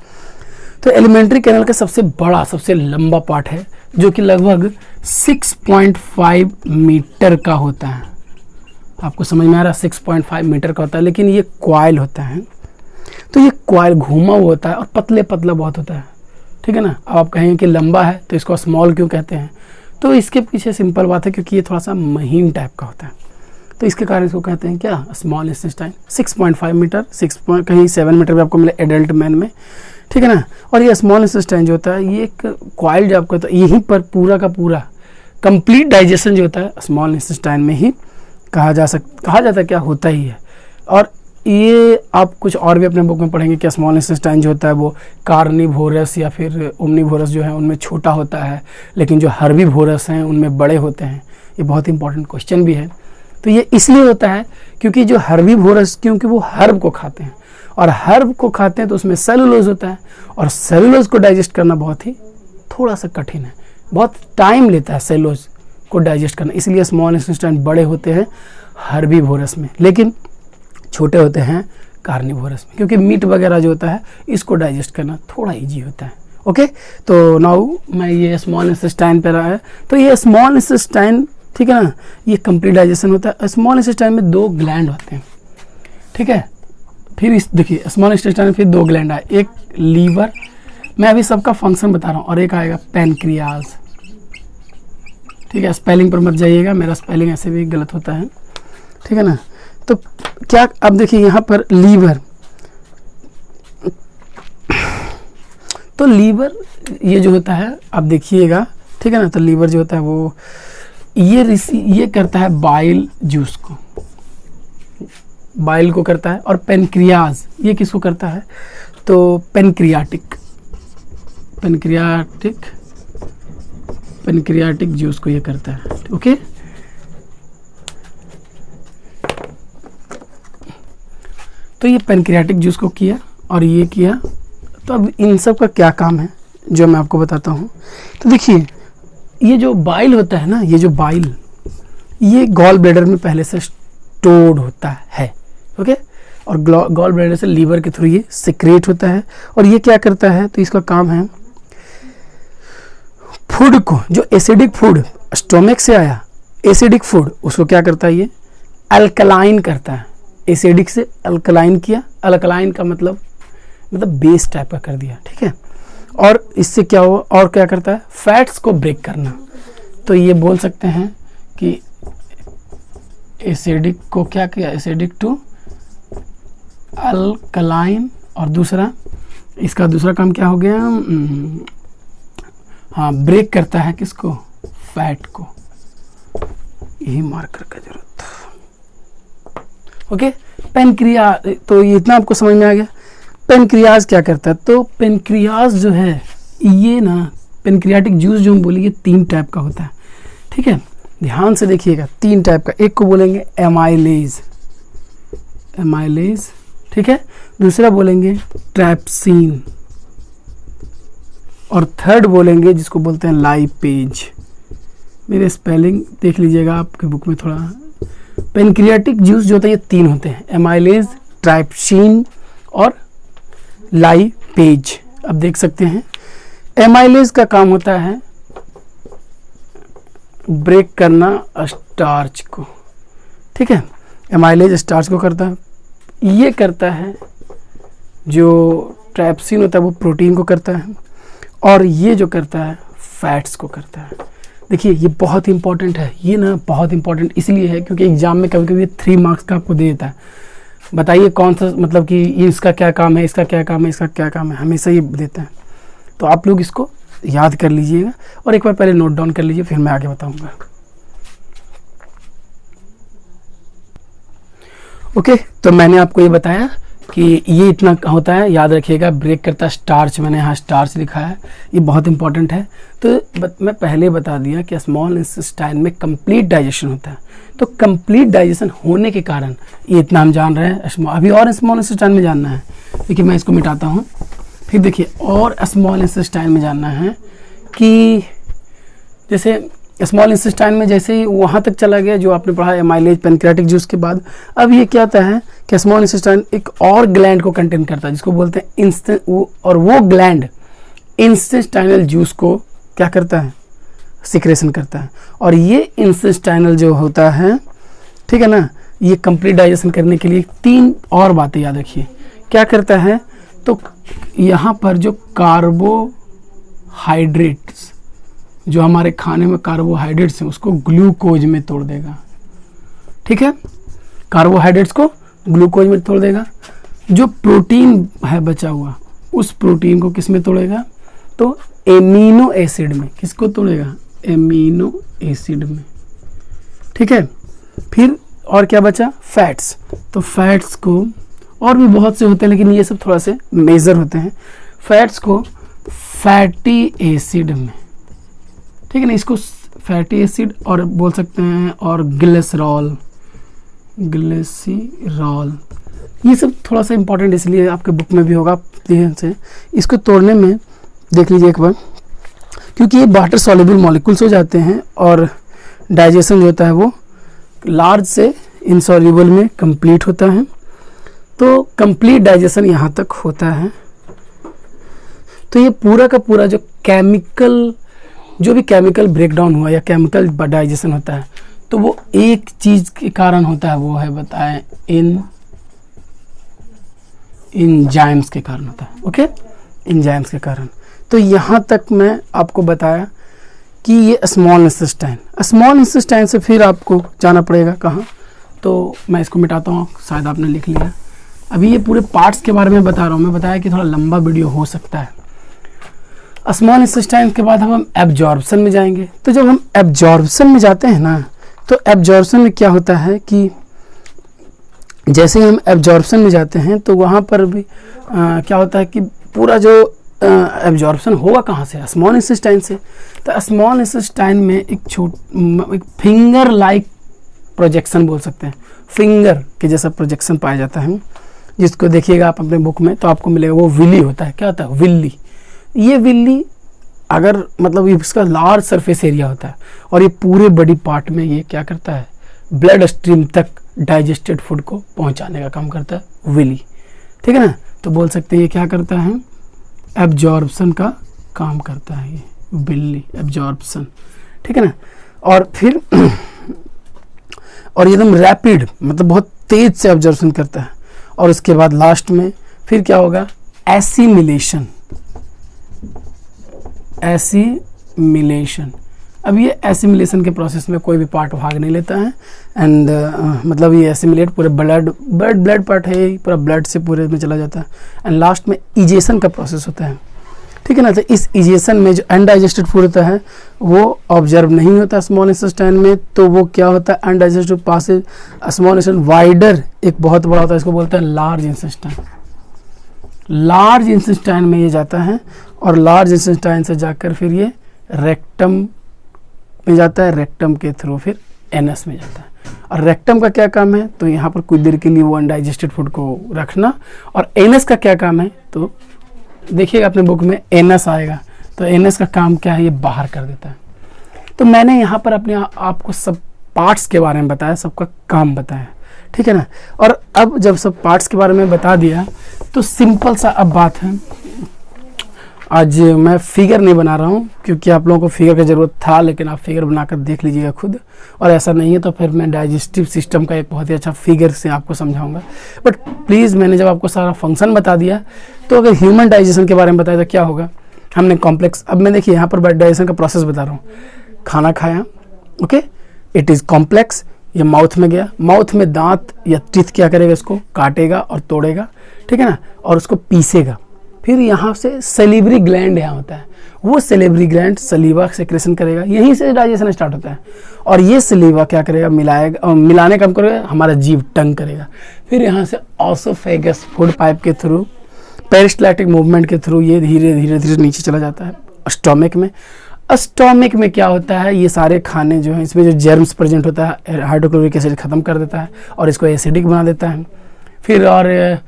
तो एलिमेंट्री कैनल का सबसे बड़ा सबसे लंबा पार्ट है जो कि लगभग 6.5 मीटर का होता है। आपको समझ में आ रहा है, 6.5 मीटर का होता है, लेकिन ये कॉइल होता है। तो ये कॉइल घूमा हुआ होता है और पतले पतला बहुत होता है, ठीक है ना। अब आप कहेंगे कि लंबा है तो इसको स्मॉल क्यों कहते हैं, तो इसके पीछे सिंपल बात है, क्योंकि ये थोड़ा सा महीन टाइप का होता है, तो इसके कारण इसको कहते हैं क्या, स्मॉल इंटेस्टाइन। 6.5 मीटर, कहीं 7 मीटर भी आपको मिले एडल्ट मैन में, ठीक है ना। और ये स्मॉल इंटेस्टाइन जो होता है, ये एक कॉइल जो आपको होता है, यहीं पर पूरा का पूरा कंप्लीट डाइजेशन जो होता है स्मॉल इंटेस्टाइन में ही कहा जाता है, क्या होता ही है। और ये आप कुछ और भी अपने बुक में पढ़ेंगे कि स्मॉल इंटेस्टाइन जो होता है वो कार्निवोरस या फिर ओमनिवोरस जो है उनमें छोटा होता है, लेकिन जो हर्बीवोरस हैं उनमें बड़े होते हैं। ये बहुत इंपॉर्टेंट क्वेश्चन भी है। तो ये इसलिए होता है क्योंकि जो हर्बीवोरस, क्योंकि वो हर्ब को खाते हैं, और हर्ब को खाते हैं तो उसमें सेलुलोज होता है, और सेलुलोज को डाइजेस्ट करना बहुत ही थोड़ा सा कठिन है, बहुत टाइम लेता है सेलुलोज को डाइजेस्ट करना। इसलिए स्मॉल इंटेस्टाइन बड़े होते हैं हर्बीवोरस में, लेकिन छोटे होते हैं कार्निवोरस में, क्योंकि मीट वगैरह जो होता है इसको डाइजेस्ट करना थोड़ा इजी होता है। ओके, तो नाउ मैं ये स्मॉल इंटेस्टाइन पे रहा है, तो ये स्मॉल इंटेस्टाइन, ठीक है ना, ये कंप्लीट डाइजेशन होता है। स्मॉल इंटेस्टाइन में 2 ग्लैंड होते हैं, ठीक है। फिर इस देखिए स्मॉल इंटेस्टाइन में फिर 2 ग्लैंड आए, एक लीवर, मैं अभी सबका फंक्शन बता रहा हूँ, और एक आएगा पैनक्रियाज, ठीक है। स्पेलिंग पर मत जाइएगा, मेरा स्पेलिंग ऐसे भी गलत होता है, ठीक है ना। तो क्या, अब देखिए यहाँ पर लीवर, तो लीवर ये जो होता है आप देखिएगा, ठीक है ना। तो लीवर जो होता है वो ये करता है बाइल जूस को, बाइल को करता है। और पेनक्रियाज ये किसको करता है, तो पेनक्रियाटिक जूस को ये करता है, ओके। तो ये पेनक्रियाटिक जूस को किया और ये किया, तो अब इन सब का क्या काम है जो मैं आपको बताता हूँ। तो देखिए ये जो बाइल होता है ना, ये जो बाइल, ये गॉल ब्लैडर में पहले से स्टोर्ड होता है, ओके। और गॉल ब्लैडर से लीवर के थ्रू ये सिक्रेट होता है, और ये क्या करता है, तो इसका काम है फूड को, जो एसिडिक फूड स्टोमक से आया, एसिडिक फूड, उसको क्या करता है, ये अल्कलाइन करता है। एसिडिक से अल्कलाइन किया, अल्कलाइन का मतलब बेस टाइप का कर दिया, ठीक है। और इससे क्या हुआ, और क्या करता है, फैट्स को ब्रेक करना। तो ये बोल सकते हैं कि एसिडिक को क्या किया, एसिडिक टू अल्कलाइन, और दूसरा इसका दूसरा काम क्या हो गया, हाँ, ब्रेक करता है किसको, फैट को। यही मार्कर का जरूरत, ओके। पेनक्रिया, तो ये इतना आपको समझ में आ गया। पेनक्रियाज क्या करता है, तो पेनक्रियाज जो है ये ना, पेनक्रियाटिक जूस जो हम बोले, ये 3 टाइप का होता है, ठीक है। ध्यान से देखिएगा, 3 टाइप का। एक को बोलेंगे एमाइलेज, ठीक है। दूसरा बोलेंगे ट्रैप्सिन, और थर्ड बोलेंगे जिसको बोलते हैं लाइपेज। मेरे स्पेलिंग देख लीजिएगा आपके बुक में थोड़ा। पेनक्रियाटिक जूस जो होता है ये 3 होते हैं, एमाइलेज, ट्राइप्सिन और लाइपेज। अब देख सकते हैं एमाइलेज का काम होता है ब्रेक करना स्टार्च को, ठीक है। एमाइलेज स्टार्च को करता है, ये करता है जो ट्राइप्सिन होता है वो प्रोटीन को करता है, और ये जो करता है फैट्स को करता है। देखिए ये बहुत इंपॉर्टेंट है, ये ना बहुत इंपॉर्टेंट इसलिए है क्योंकि एग्जाम में कभी कभी 3 मार्क्स का आपको दे देता है। बताइए कौन सा, मतलब कि ये इसका क्या काम है, इसका क्या काम है, इसका क्या काम है, हमेशा ये देता है। तो आप लोग इसको याद कर लीजिएगा और एक बार पहले नोट डाउन कर लीजिए, फिर मैं आगे बताऊंगा। ओके, तो मैंने आपको ये बताया कि ये इतना होता है, याद रखिएगा। ब्रेक करता है स्टार्च, मैंने यहाँ स्टार्च लिखा है, ये बहुत इंपॉर्टेंट है। तो मैं पहले बता दिया कि स्मॉल इंटेस्टाइन में कंप्लीट डाइजेशन होता है, तो कंप्लीट डाइजेशन होने के कारण ये इतना हम जान रहे हैं। अभी और स्मॉल इंटेस्टाइन में जानना है, देखिए मैं इसको मिटाता हूँ। फिर देखिए और स्मॉल इंटेस्टाइन में जानना है कि जैसे स्मॉल इंटेस्टाइन में जैसे ही वहाँ तक चला गया जो आपने पढ़ा एमाइलेज पैनक्रियाटिक जूस के बाद, अब ये क्या होता है कि स्मॉल इंटेस्टाइन एक और ग्लैंड को कंटेन करता है जिसको बोलते हैं और वो ग्लैंड इंटेस्टाइनल जूस को क्या करता है, सिक्रेशन करता है। और ये इंटेस्टाइनल जो होता है, ठीक है ना, ये कंप्लीट डाइजेशन करने के लिए 3 और बातें याद रखिए। क्या करता है, तो यहाँ पर जो कार्बोहाइड्रेट्स, जो हमारे खाने में कार्बोहाइड्रेट्स हैं उसको ग्लूकोज में तोड़ देगा। ठीक है, कार्बोहाइड्रेट्स को ग्लूकोज में तोड़ देगा। जो प्रोटीन है बचा हुआ उस प्रोटीन को किस में तोड़ेगा, तो एमिनो एसिड में। किसको तोड़ेगा, एमिनो एसिड में। ठीक है, फिर और क्या बचा, फैट्स। तो फैट्स को और भी बहुत से होते हैं लेकिन ये सब थोड़ा से मेजर होते हैं। फैट्स को फैटी एसिड में, ठीक है ना, इसको फैटी एसिड और बोल सकते हैं, और ग्लिसरॉल, ये सब थोड़ा सा इंपॉर्टेंट इसलिए आपके बुक में भी होगा, ध्यान से इसको तोड़ने में देख लीजिए एक बार, क्योंकि ये वाटर सॉल्युबल मॉलिक्यूल्स हो जाते हैं और डाइजेशन जो होता है वो लार्ज से इनसॉल्युबल में कंप्लीट होता है। तो कंप्लीट डाइजेशन यहाँ तक होता है। तो ये पूरा का पूरा जो भी केमिकल ब्रेकडाउन हुआ या केमिकल डाइजेशन होता है तो वो एक चीज़ के कारण होता है, वो है बताएं एंजाइम्स के कारण होता है। ओके, एंजाइम्स के कारण। तो यहाँ तक मैं आपको बताया कि ये स्मॉल इंटेस्टाइन से फिर आपको जाना पड़ेगा कहाँ, तो मैं इसको मिटाता हूँ, शायद आपने लिख लिया। अभी ये पूरे पार्ट्स के बारे में बता रहा हूँ, मैं बताया कि थोड़ा लंबा वीडियो हो सकता है। स्मॉल इंटेस्टाइन के बाद हम एब्जॉर्प्शन में जाएंगे। तो जब हम एब्जॉर्प्शन में जाते हैं ना, तो एब्जॉर्प्शन में क्या होता है कि जैसे ही हम एब्जॉर्प्शन में जाते हैं तो वहाँ पर भी क्या होता है कि पूरा जो एब्जॉर्प्शन होगा कहाँ से, स्मॉल इंटेस्टाइन से। तो स्मॉल इंटेस्टाइन में एक फिंगर लाइक प्रोजेक्शन बोल सकते हैं, फिंगर के जैसा प्रोजेक्शन पाया जाता है, जिसको देखिएगा आप अपने बुक में तो आपको मिलेगा, वो विली होता है। क्या होता है, विल्ली। ये विल्ली अगर मतलब इसका लार्ज सरफेस एरिया होता है और ये पूरे बॉडी पार्ट में ये क्या करता है, ब्लड स्ट्रीम तक डाइजेस्टेड फूड को पहुंचाने का काम करता है विली। ठीक है ना, तो बोल सकते हैं ये क्या करता है, एब्जॉर्प्शन का काम करता है ये विल्ली, एब्जॉर्प्शन। ठीक है ना, और फिर और एकदम रैपिड, मतलब बहुत तेज से एब्जॉर्प्शन करता है। और उसके बाद लास्ट में फिर क्या होगा, एसिमिलेशन। अब ये एसिमिलेशन के प्रोसेस में कोई भी पार्ट भाग नहीं लेता है एंड मतलब ये एसिमिलेट पूरे ब्लड पार्ट है, पूरा ब्लड से पूरे में चला जाता है एंड लास्ट में इजेशन का प्रोसेस होता है। ठीक है ना, तो इस इजेशन में जो अनडाइजेस्टेड फूड होता है वो ऑब्जर्व नहीं होता स्मॉल इंटेस्टाइन में, तो वो क्या होता है, undigested passes small intestine wider एक बहुत बड़ा होता है, इसको बोलते हैं लार्ज इंटेस्टाइन। लार्ज इंटेस्टाइन में ये जाता है और लार्ज इंटेस्टाइन से जाकर फिर ये रेक्टम में जाता है, रेक्टम के थ्रू फिर एनस में जाता है। और रेक्टम का क्या काम है, तो यहाँ पर कुछ देर के लिए वो अनडाइजेस्टेड फूड को रखना। और एनस का क्या काम है, तो देखिएगा अपने बुक में एनस आएगा, तो एनस का काम क्या है, ये बाहर कर देता है। तो मैंने यहाँ पर अपने आपको सब पार्ट्स के बारे में बताया, सबका काम बताया। ठीक है ना, और अब जब सब पार्ट्स के बारे में बता दिया तो सिंपल सा अब बात है, आज मैं फिगर नहीं बना रहा हूँ क्योंकि आप लोगों को फिगर की ज़रूरत था, लेकिन आप फिगर बनाकर देख लीजिएगा खुद, और ऐसा नहीं है तो फिर मैं डाइजेस्टिव सिस्टम का एक बहुत ही अच्छा फिगर से आपको समझाऊंगा। बट प्लीज़ मैंने जब आपको सारा फंक्शन बता दिया तो अगर ह्यूमन डाइजेशन के बारे में बताया तो क्या होगा, हमने कॉम्प्लेक्स, अब मैं देखिए यहाँ पर डाइजेशन का प्रोसेस बता रहा हूँ। खाना खाया, ओके, इट इज़ कॉम्प्लेक्स, ये माउथ में गया, माउथ में दांत या टीथ क्या करेगा, इसको काटेगा और तोड़ेगा। ठीक है ना, और उसको पीसेगा। फिर यहाँ से सेलिवरी ग्लैंड यहाँ होता है, वो सेलिवरी ग्लैंड सलीवा सेक्रेशन करेगा, यहीं से डाइजेशन स्टार्ट होता है। और ये सलीवा क्या करेगा, मिलाने का काम करेगा, हमारा जीव टंग करेगा। फिर यहाँ से ऑसोफेगस फूड पाइप के थ्रू, पेरिस्टाल्टिक मूवमेंट के थ्रू ये धीरे धीरे नीचे चला जाता है स्टोमिक में। स्टोमिक में क्या होता है, ये सारे खाने जो हैं इसमें जो जर्म्स प्रेजेंट होता है हाइड्रोक्लोरिक एसिड ख़त्म कर देता है और इसको एसिडिक बना देता है। फिर और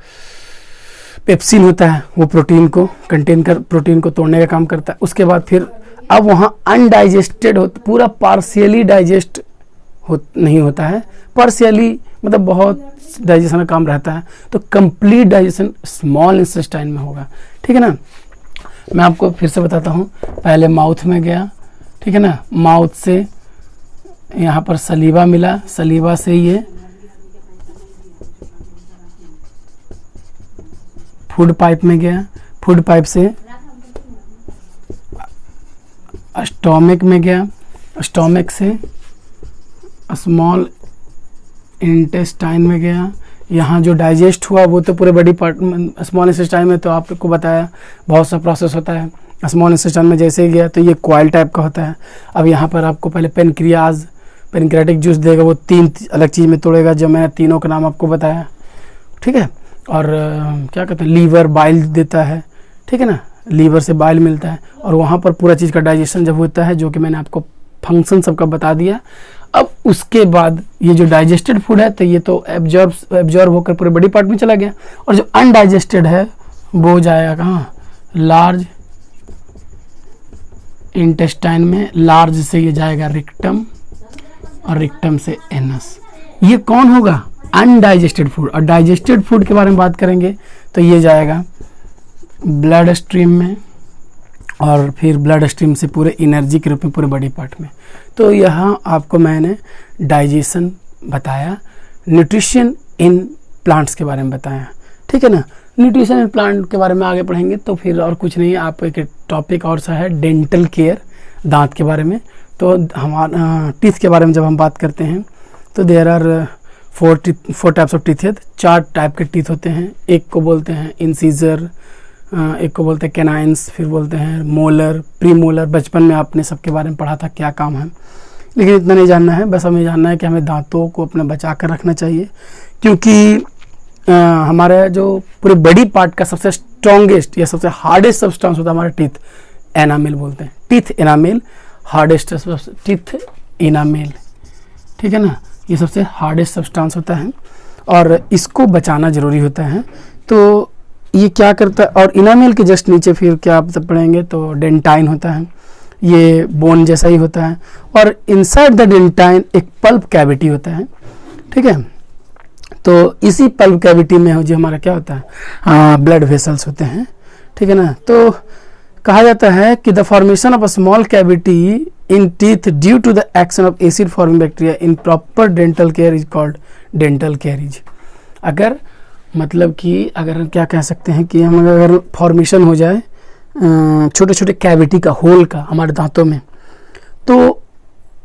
पेप्सिन होता है, वो प्रोटीन को तोड़ने का काम करता है। उसके बाद फिर अब वहाँ अनडाइजेस्टेड हो, पूरा पार्शियली डाइजेस्ट नहीं होता है, पार्शियली मतलब बहुत डाइजेशन का काम रहता है, तो कंप्लीट डाइजेशन स्मॉल इंटेस्टाइन में होगा। ठीक है ना। मैं आपको फिर से बताता हूँ, पहले माउथ में गया, ठीक है ना, माउथ से यहाँ पर सलीवा मिला, सलीवा से ये फूड पाइप में गया, फूड पाइप से स्टोमक में गया, स्टोमक से स्मॉल इंटेस्टाइन में गया, यहाँ जो डाइजेस्ट हुआ वो तो पूरे बॉडी पार्ट में, स्मॉल इंटेस्टाइन में तो आपको बताया बहुत सा प्रोसेस होता है। स्मॉल इंटेस्टाइन में जैसे ही गया तो ये कॉइल टाइप का होता है। अब यहाँ पर आपको पहले पेनक्रियाज, पेनक्रियाटिक जूस देगा, वो 3 अलग चीज़ में तोड़ेगा, जो मैंने तीनों का नाम आपको बताया। ठीक है। और क्या कहते हैं, लीवर बाइल देता है, ठीक है ना, लीवर से बाइल मिलता है, और वहाँ पर पूरा चीज़ का डाइजेशन जब होता है, जो कि मैंने आपको फंक्शन सबका बता दिया। अब उसके बाद ये जो डाइजेस्टेड फूड है तो ये तो एब्जॉर्ब होकर पूरे बॉडी पार्ट में चला गया, और जो अनडाइजेस्टेड है वो जाएगा कहाँ, लार्ज इंटेस्टाइन में, लार्ज से ये जाएगा रिक्टम, और रिक्टम से एनस। ये कौन होगा, अनडाइजेस्टेड फूड। और डाइजेस्टेड फूड के बारे में बात करेंगे तो ये जाएगा ब्लड स्ट्रीम में, और फिर ब्लड स्ट्रीम से पूरे एनर्जी के रूप में पूरे बॉडी पार्ट में। तो यहाँ आपको मैंने डाइजेशन बताया, न्यूट्रिशन इन प्लांट्स के बारे में बताया। ठीक है ना। न्यूट्रिशन इन प्लांट के बारे में आगे पढ़ेंगे तो फिर और कुछ नहीं, आप एक टॉपिक और सा है डेंटल केयर, दांत के बारे में। तो हमारा टीथ के बारे में जब हम बात करते हैं तो there are 4 types of teeth है, 4 टाइप के टीथ होते हैं। एक को बोलते हैं इंसीजर, एक को बोलते हैं कैनाइंस, फिर बोलते हैं मोलर, प्री मोलर। बचपन में आपने सबके बारे में पढ़ा था क्या काम है, लेकिन इतना नहीं जानना है, बस हमें जानना है कि हमें दांतों को अपना बचा कर रखना चाहिए, क्योंकि हमारे जो पूरे बॉडी पार्ट का सबसे स्ट्रॉन्गेस्ट या सबसे हार्डेस्ट सब्सटेंस होता है हमारा टीथ, एनामेल बोलते हैं, teeth enamel, hardest teeth enamel. ठीक है ना। ये सबसे हार्डेस्ट सब्सटेंस होता है और इसको बचाना ज़रूरी होता है। तो ये क्या करता है, और इनामेल के जस्ट नीचे फिर क्या आप पढ़ेंगे तो डेंटाइन होता है, ये बोन जैसा ही होता है, और इनसाइड द डेंटाइन एक पल्प कैविटी होता है। ठीक है। तो इसी पल्प कैविटी में जो हमारा क्या होता है, ब्लड वेसल्स होते हैं। ठीक है ना। तो कहा जाता है कि the formation of a small cavity in teeth due to the action of acid forming bacteria improper dental care is called dental caries. अगर मतलब कि अगर हम क्या कह सकते हैं कि हम अगर फॉर्मेशन हो जाए छोटे छोटे कैविटी का, होल का हमारे दांतों में, तो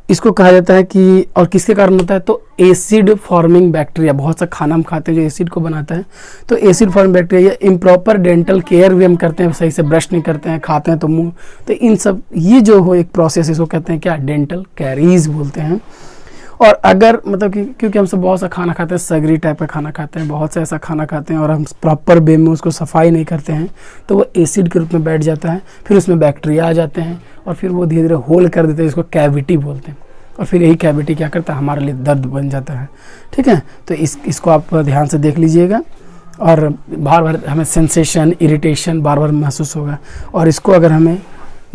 इसको कहा जाता है कि, और किसके कारण होता है, तो एसिड फॉर्मिंग बैक्टीरिया। बहुत सा खाना हम खाते हैं जो एसिड को बनाता है, तो acid forming bacteria, improper dental care भी हम करते हैं, सही से ब्रश नहीं करते हैं, खाते हैं तो मुंह, तो इन सब ये जो हो एक प्रोसेस, इसको कहते हैं क्या, डेंटल कैरीज बोलते हैं। और अगर मतलब कि क्योंकि हम सब बहुत सा खाना खाते हैं, सगरी टाइप का खाना खाते हैं, बहुत सा ऐसा खाना खाते हैं और हम प्रॉपर वे में उसको सफाई नहीं करते हैं, तो वो एसिड के रूप में बैठ जाता है, फिर उसमें बैक्टीरिया आ जाते हैं और फिर वो धीरे धीरे होल कर देते हैं, इसको कैविटी बोलते हैं। और फिर यही कैविटी क्या करता है, हमारे लिए दर्द बन जाता है। ठीक है। तो इसको आप ध्यान से देख लीजिएगा, और बार बार हमें सेंसेशन, इरिटेशन बार बार महसूस होगा, और इसको अगर हमें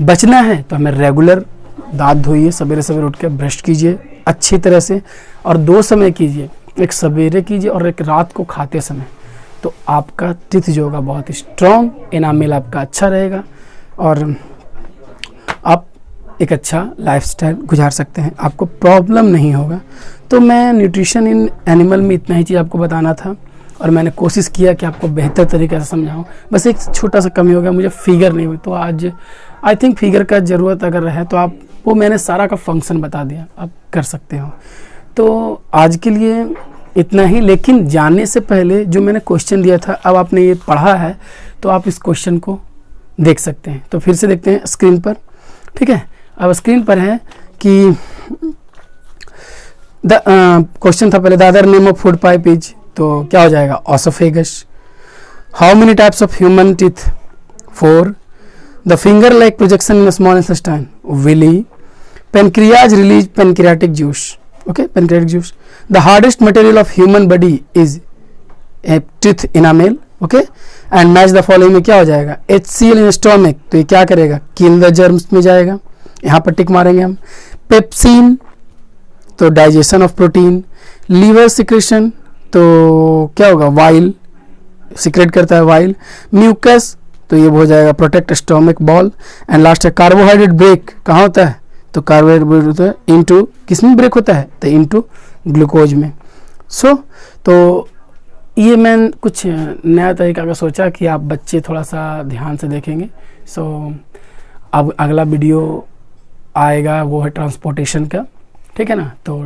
बचना है तो हमें रेगुलर दांत धोइए, सवेरे सवेरे उठ के ब्रश कीजिए अच्छी तरह से, और 2 समय कीजिए, एक सवेरे कीजिए और एक रात को खाते समय, तो आपका टीथ जो होगा बहुत स्ट्रॉन्ग, एनामेल आपका अच्छा रहेगा और आप एक अच्छा लाइफस्टाइल गुजार सकते हैं, आपको प्रॉब्लम नहीं होगा। तो मैं न्यूट्रिशन इन एनिमल में इतना ही चीज़ आपको बताना था, और मैंने कोशिश किया कि आपको बेहतर तरीके से समझाऊं। बस एक छोटा सा कमी हो गया, मुझे फिगर नहीं हुई, तो आज आई थिंक फिगर का ज़रूरत अगर है तो आप वो, मैंने सारा का फंक्शन बता दिया, आप कर सकते हो। तो आज के लिए इतना ही, लेकिन जाने से पहले जो मैंने क्वेश्चन दिया था, अब आपने ये पढ़ा है तो आप इस क्वेश्चन को देख सकते हैं। तो फिर से देखते हैं स्क्रीन पर। ठीक है। अब स्क्रीन पर है कि क्वेश्चन था पहले, the other name of food pipe is, तो क्या हो जाएगा, oesophagus. How many types of human teeth, 4। The finger like projection in small intestine, villi. Pancreas release pancreatic juice, okay, pancreatic juice. The hardest material of human body is teeth enamel, okay, and match the following में क्या हो जाएगा, HCl in stomach, तो ये क्या करेगा, kill the germs में जाएगा। यहाँ पर टिक मारेंगे हम। पेप्सिन तो digestion of protein, liver secretion तो क्या होगा, वाइल सिक्रेट करता है वाइल, म्यूकस तो ये हो जाएगा protect stomach ball, and last है कार्बोहाइड्रेट ब्रेक कहाँ होता है, तो कार्बोहाइड्रेट ब्रेक होता है इनटू, किसमें ब्रेक होता है, तो इनटू ग्लूकोज में। तो ये मैं कुछ नया तरीका का सोचा कि आप बच्चे थोड़ा सा ध्यान से देखेंगे। अब अगला वीडियो आएगा वो है ट्रांसपोर्टेशन का, ठीक है ना। तो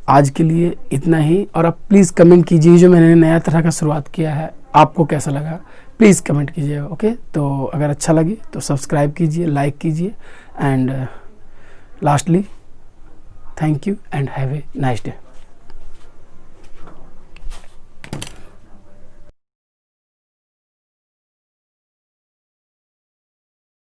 आज के लिए इतना ही, और आप प्लीज़ कमेंट कीजिए जो मैंने नया तरह का शुरुआत किया है आपको कैसा लगा, प्लीज़ कमेंट कीजिए। ओके, तो अगर अच्छा लगे तो सब्सक्राइब कीजिए, लाइक कीजिए, and lastly thank you and have a nice day.